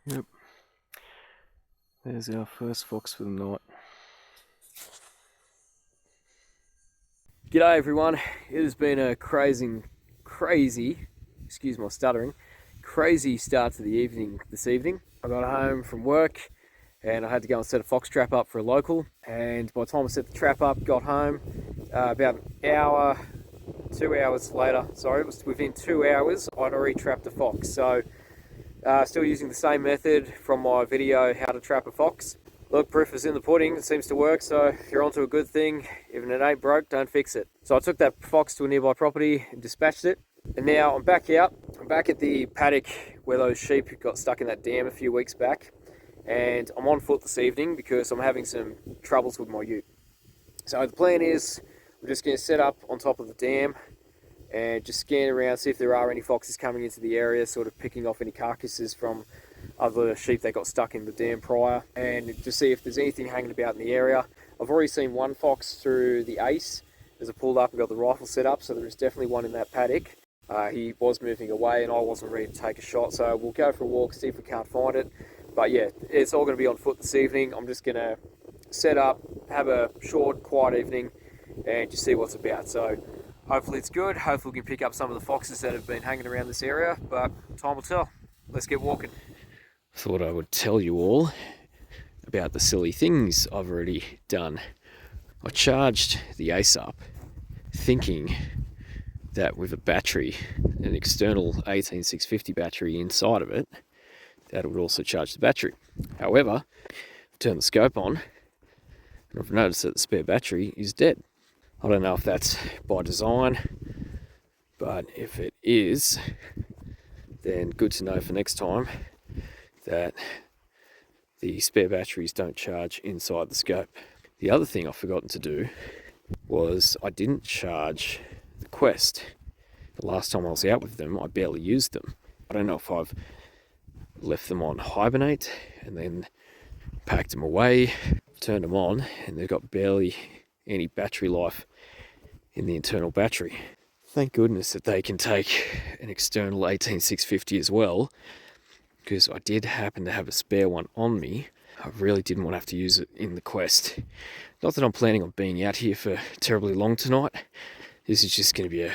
Yep. There's our first fox for the night. G'day everyone. It has been a crazy, excuse my stuttering, crazy start to the evening this evening. I got home from work and I had to go and set a fox trap up for a local, and by the time I set the trap up, got home, about an hour, 2 hours later, sorry, it was within 2 hours, I'd already trapped a fox. So still using the same method from my video, how to trap a fox. Look, proof is in the pudding, it seems to work, so if you're onto a good thing, even if it ain't broke, don't fix it. So I took that fox to a nearby property and dispatched it, and now I'm back out. I'm back at the paddock where those sheep got stuck in that dam a few weeks back, and I'm on foot this evening because I'm having some troubles with my ute. So the plan is, I'm just going to set up on top of the dam and just scan around, see if there are any foxes coming into the area, sort of picking off any carcasses from other sheep that got stuck in the dam prior, and just see if there's anything hanging about in the area. I've already seen one fox through the ace as I pulled up and got the rifle set up, so there is definitely one in that paddock. He was moving away and I wasn't ready to take a shot, so we'll go for a walk, see if we can't find it. But yeah, it's all going to be on foot this evening. I'm just going to set up, have a short, quiet evening, and just see what's about. So hopefully it's good. Hopefully we can pick up some of the foxes that have been hanging around this area, but time will tell. Let's get walking. Thought I would tell you all about the silly things I've already done. I charged the ace up thinking that with a battery, an external 18650 battery inside of it, that would also charge the battery. However, I've turned the scope on and I've noticed that the spare battery is dead. I don't know if that's by design, but if it is, then good to know for next time that the spare batteries don't charge inside the scope. The other thing I've forgotten to do was I didn't charge the Quest. The last time I was out with them, I barely used them. I don't know if I've left them on hibernate and then packed them away, turned them on, and they've got barely any battery life in the internal battery. Thank goodness that they can take an external 18650 as well, because I did happen to have a spare one on me. I really didn't want to have to use it in the Quest. Not that I'm planning on being out here for terribly long tonight. This is just going to be a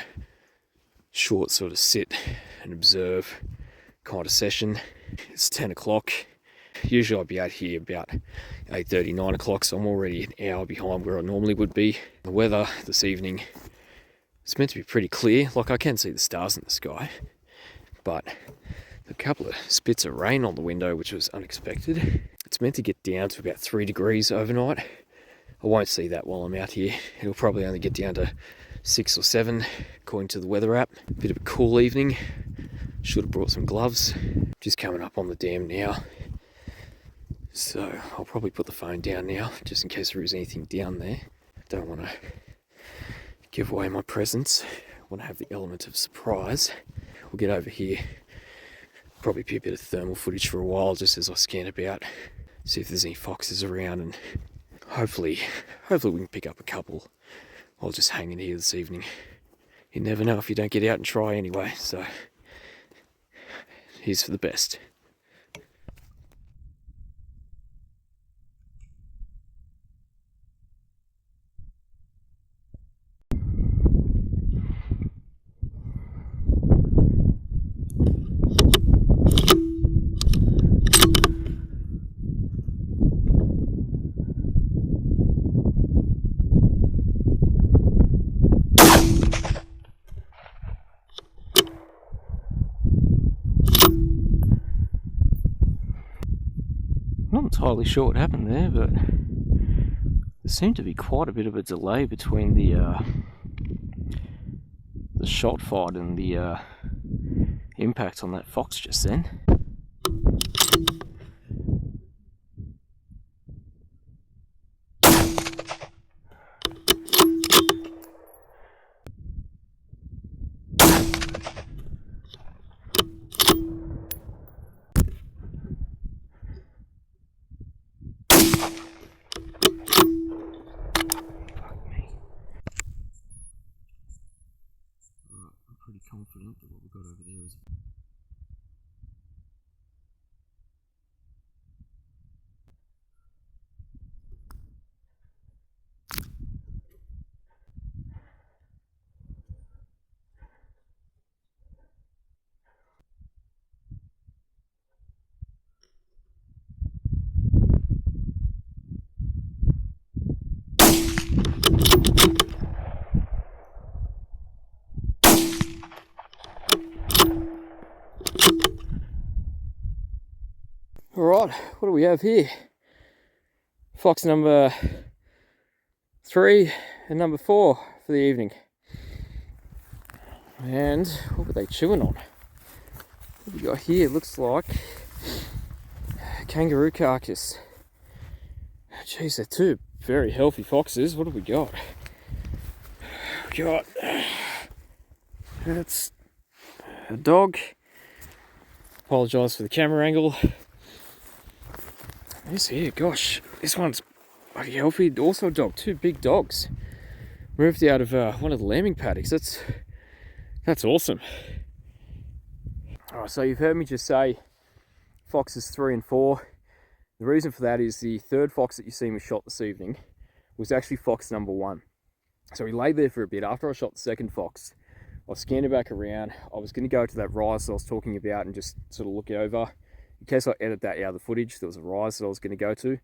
short sort of sit and observe kind of session. It's 10 o'clock. Usually I'd be out here about 8:30, 9 o'clock, so I'm already an hour behind where I normally would be. The weather this evening, it's meant to be pretty clear. Like, I can see the stars in the sky, but a couple of spits of rain on the window, which was unexpected. It's meant to get down to about 3 degrees overnight. I won't see that while I'm out here. It'll probably only get down to 6 or 7 according to the weather app. Bit of a cool evening. Should have brought some gloves. Just coming up on the dam now, so I'll probably put the phone down now just in case there is anything down there. Don't want to give away my presence. I want to have the element of surprise. We'll get over here, probably be a bit of thermal footage for a while just as I scan about, see if there's any foxes around, and hopefully we can pick up a couple while just hanging here this evening. You never know if you don't get out and try anyway, so here's for the best. Not entirely sure what happened there, but there seemed to be quite a bit of a delay between the shot fired and the impact on that fox just then. Confident that what we've got over there is Alright, what do we have here? Fox number 3 and number 4 for the evening. And what were they chewing on? What we got here looks like kangaroo carcass. Jeez, they're two very healthy foxes. What have we got? We got, that's a dog. Apologise for the camera angle. This here, gosh, this one's bloody healthy. Also a dog, two big dogs. Moved out of one of the lambing paddocks. That's awesome. Alright, so you've heard me just say foxes 3 and 4. The reason for that is the third fox that you see me shot this evening was actually fox number 1. So he lay there for a bit. After I shot the second fox, I scanned it back around. I was going to go to that rise that I was talking about and just sort of look over. In case I edit that out of the footage, there was a rise that I was going to go to.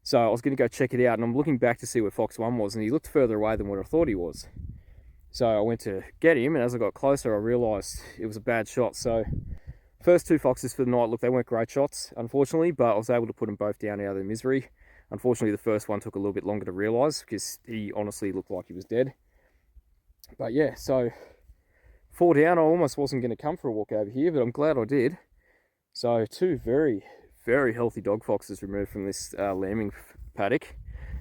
So I was going to go check it out, and I'm looking back to see where fox 1 was, and he looked further away than what I thought he was. So I went to get him, and as I got closer, I realised it was a bad shot. So first 2 foxes for the night, look, they weren't great shots, unfortunately, but I was able to put them both down out of their misery. Unfortunately, the first one took a little bit longer to realise because he honestly looked like he was dead. But yeah, so 4 down, I almost wasn't going to come for a walk over here, but I'm glad I did. So 2 very, very healthy dog foxes removed from this lambing paddock.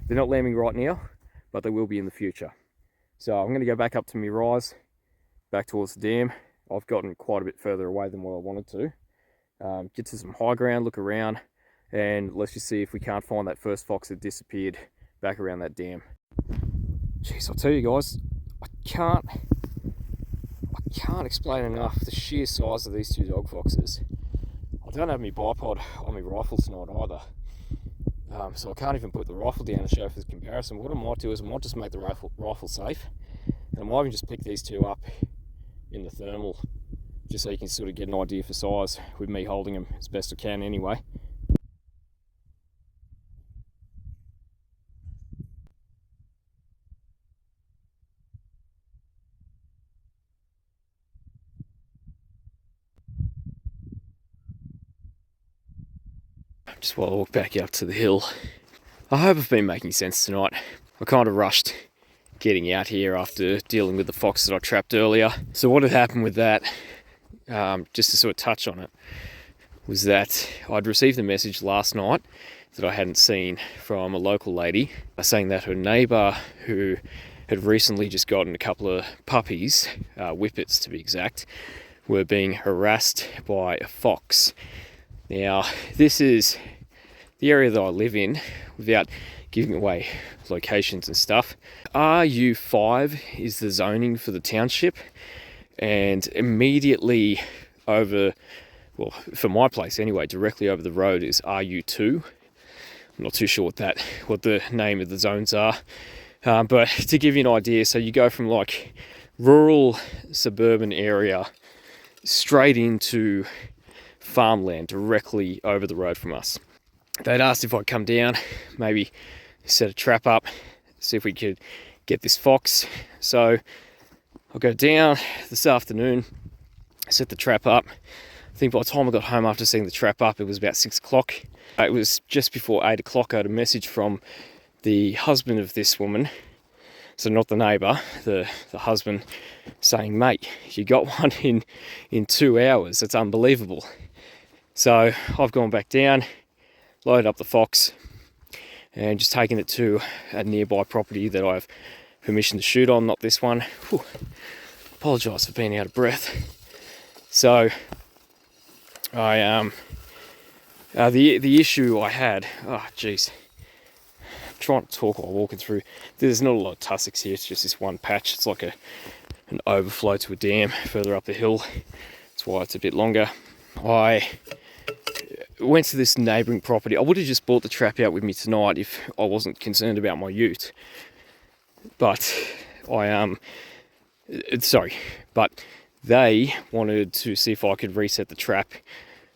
They're not lambing right now, but they will be in the future. So I'm going to go back up to my rise, back towards the dam. I've gotten quite a bit further away than what I wanted to. Get to some high ground, look around, and let's just see if we can't find that first fox that disappeared back around that dam. Jeez, I'll tell you guys, I can't explain enough the sheer size of these 2 dog foxes. I don't have my bipod on my rifle tonight either. So I can't even put the rifle down to show for the comparison. What I might do is I might just make the rifle safe, and I might even just pick these 2 up in the thermal, just so you can sort of get an idea for size with me holding them as best I can anyway. Just while I walk back up to the hill. I hope I've been making sense tonight. I kind of rushed getting out here after dealing with the fox that I trapped earlier. So what had happened with that, just to sort of touch on it, was that I'd received a message last night that I hadn't seen from a local lady saying that her neighbour, who had recently just gotten a couple of puppies, whippets to be exact, were being harassed by a fox. Now, this is the area that I live in, without giving away locations and stuff. RU5 is the zoning for the township, and immediately over, well, for my place anyway, directly over the road is RU2. I'm not too sure what the name of the zones are, but to give you an idea, so you go from like rural suburban area straight into farmland directly over the road from us. They'd asked if I'd come down, maybe set a trap up, see if we could get this fox. So I'll go down this afternoon, set the trap up. I think by the time I got home after setting the trap up, it was about 6 o'clock. It was just before 8 o'clock. I had a message from the husband of this woman, so not the neighbour, the husband, saying, "Mate, you got one in 2 hours. It's unbelievable." So I've gone back down, loaded up the fox, and just taken it to a nearby property that I have permission to shoot on, not this one. Apologise for being out of breath. So I the issue I had, oh jeez, I'm trying to talk while walking through. There's not a lot of tussocks here, it's just this one patch. It's like an overflow to a dam further up the hill. That's why it's a bit longer. I went to this neighbouring property. I would have just brought the trap out with me tonight if I wasn't concerned about my ute. But they wanted to see if I could reset the trap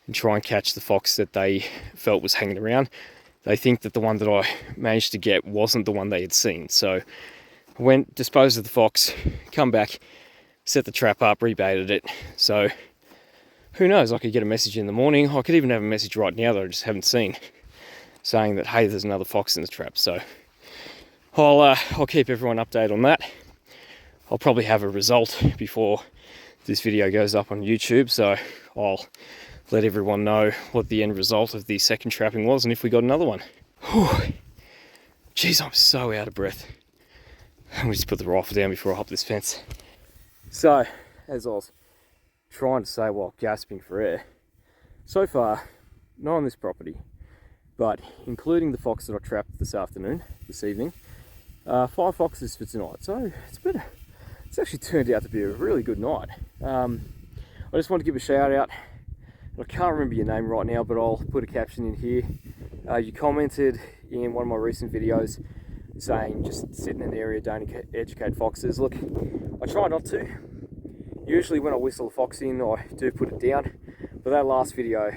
and try and catch the fox that they felt was hanging around. They think that the one that I managed to get wasn't the one they had seen. So I went, disposed of the fox, come back, set the trap up, rebaited it. So who knows, I could get a message in the morning. I could even have a message right now that I just haven't seen, saying that, hey, there's another fox in the trap. So I'll keep everyone updated on that. I'll probably have a result before this video goes up on YouTube, so I'll let everyone know what the end result of the second trapping was and if we got another one. Whew. Jeez, I'm so out of breath. Let me just put the rifle down before I hop this fence. So, as I was trying to say while gasping for air, so far, not on this property, but including the fox that I trapped this evening, 5 foxes for tonight. So it's actually turned out to be a really good night. I just want to give a shout out. I can't remember your name right now, but I'll put a caption in here. You commented in one of my recent videos saying just sit in an area, don't educate foxes. Look, I try not to. Usually when I whistle a fox in, I do put it down. But that last video,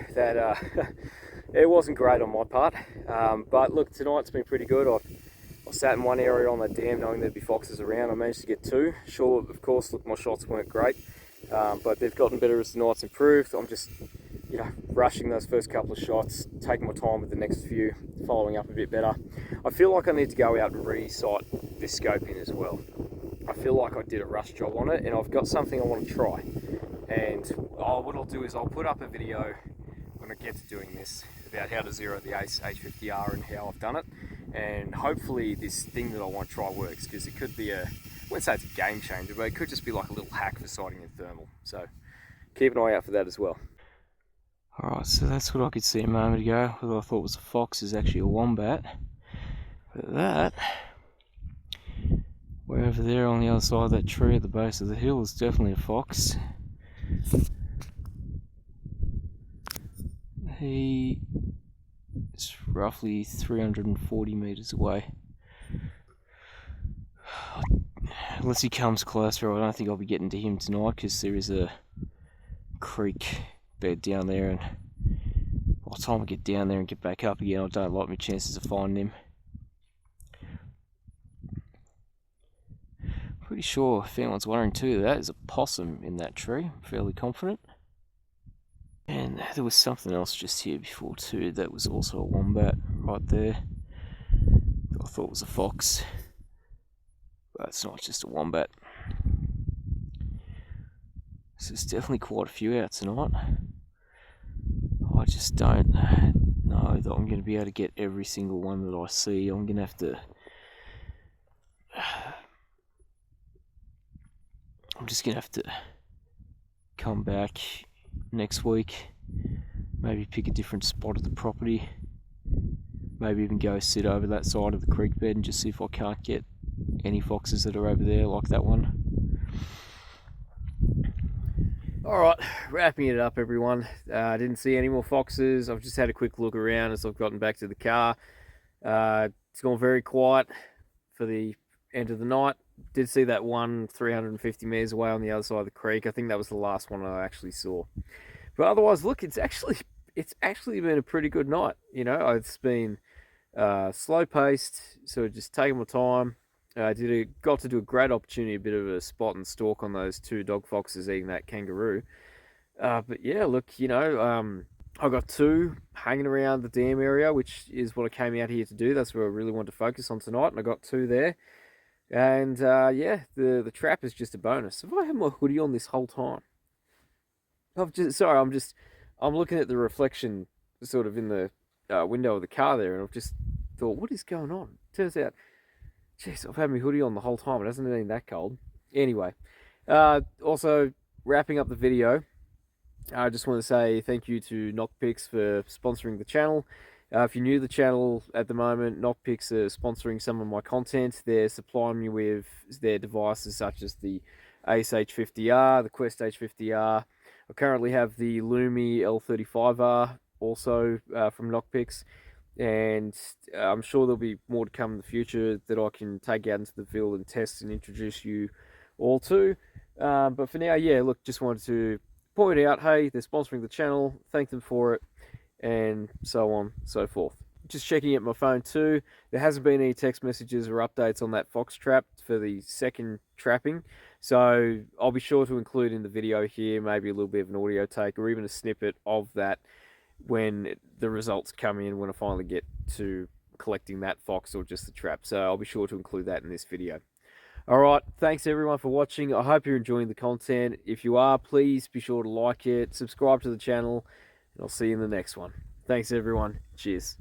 it wasn't great on my part. But look, tonight's been pretty good. I sat in one area on that dam knowing there'd be foxes around. I managed to get 2. Sure, of course, look, my shots weren't great. But they've gotten better as the night's improved. I'm just, rushing those first couple of shots, taking my time with the next few, following up a bit better. I feel like I need to go out and re-sight this scope in as well. I feel like I did a rush job on it, and I've got something I want to try. And what I'll do is I'll put up a video when I get to doing this about how to zero the H50R and how I've done it. And hopefully this thing that I want to try works, because it could be I wouldn't say it's a game changer, but it could just be like a little hack for sighting in thermal. So keep an eye out for that as well. Alright, so that's what I could see a moment ago. What I thought was a fox is actually a wombat. But that, way over there on the other side of that tree at the base of the hill, is definitely a fox. He is roughly 340 meters away. Unless he comes closer, I don't think I'll be getting to him tonight, because there is a creek bed down there, and by the time I get down there and get back up again, I don't like my chances of finding him. Pretty sure, if anyone's wondering too, that is a possum in that tree. I'm fairly confident. And there was something else just here before too that was also a wombat right there. I thought it was a fox, but it's not, just a wombat. So there's definitely quite a few out tonight. I just don't know that I'm going to be able to get every single one that I see. I'm going to have to... I'm just going to have to come back next week, maybe pick a different spot of the property, maybe even go sit over that side of the creek bed and just see if I can't get any foxes that are over there like that one. Alright, wrapping it up everyone. I didn't see any more foxes. I've just had a quick look around as I've gotten back to the car. It's gone very quiet for the end of the night. Did see that one 350 meters away on the other side of the creek. I think that was the last one I actually saw. But otherwise, look, it's actually been a pretty good night. It's been slow paced, so just taking my time. Got to do a great opportunity, a bit of a spot and stalk on those 2 dog foxes eating that kangaroo. But yeah, look, I got 2 hanging around the dam area, which is what I came out here to do. That's where I really wanted to focus on tonight, and I got 2 there. And yeah, the trap is just a bonus. Have I had my hoodie on this whole time? I'm looking at the reflection sort of in the window of the car there, and I've just thought, what is going on? Turns out, jeez, I've had my hoodie on the whole time. It hasn't been that cold. Anyway, also wrapping up the video, I just want to say thank you to Nocpix for sponsoring the channel. If you're new to the channel at the moment, Nocpix are sponsoring some of my content. They're supplying me with their devices such as the Ace H50R, the Quest H50R. I currently have the Lumi L35R also from Nocpix. And I'm sure there'll be more to come in the future that I can take out into the field and test and introduce you all to. But for now, yeah, look, just wanted to point out, hey, they're sponsoring the channel, thank them for it, and so on, so forth. Just checking at my phone too, there hasn't been any text messages or updates on that fox trap for the second trapping. So I'll be sure to include in the video here maybe a little bit of an audio take or even a snippet of that when the results come in, when I finally get to collecting that fox or just the trap. So I'll be sure to include that in this video. Alright, thanks everyone for watching. I hope you're enjoying the content. If you are, please be sure to like it, subscribe to the channel, and I'll see you in the next one. Thanks everyone. Cheers.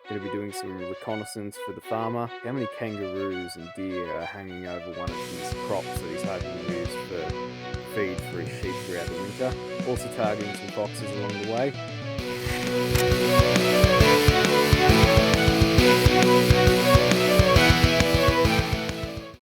Going to be doing some reconnaissance for the farmer. How many kangaroos and deer are hanging over one of his crops that he's hoping to use for feed for his sheep throughout the winter. Also targeting some foxes along the way.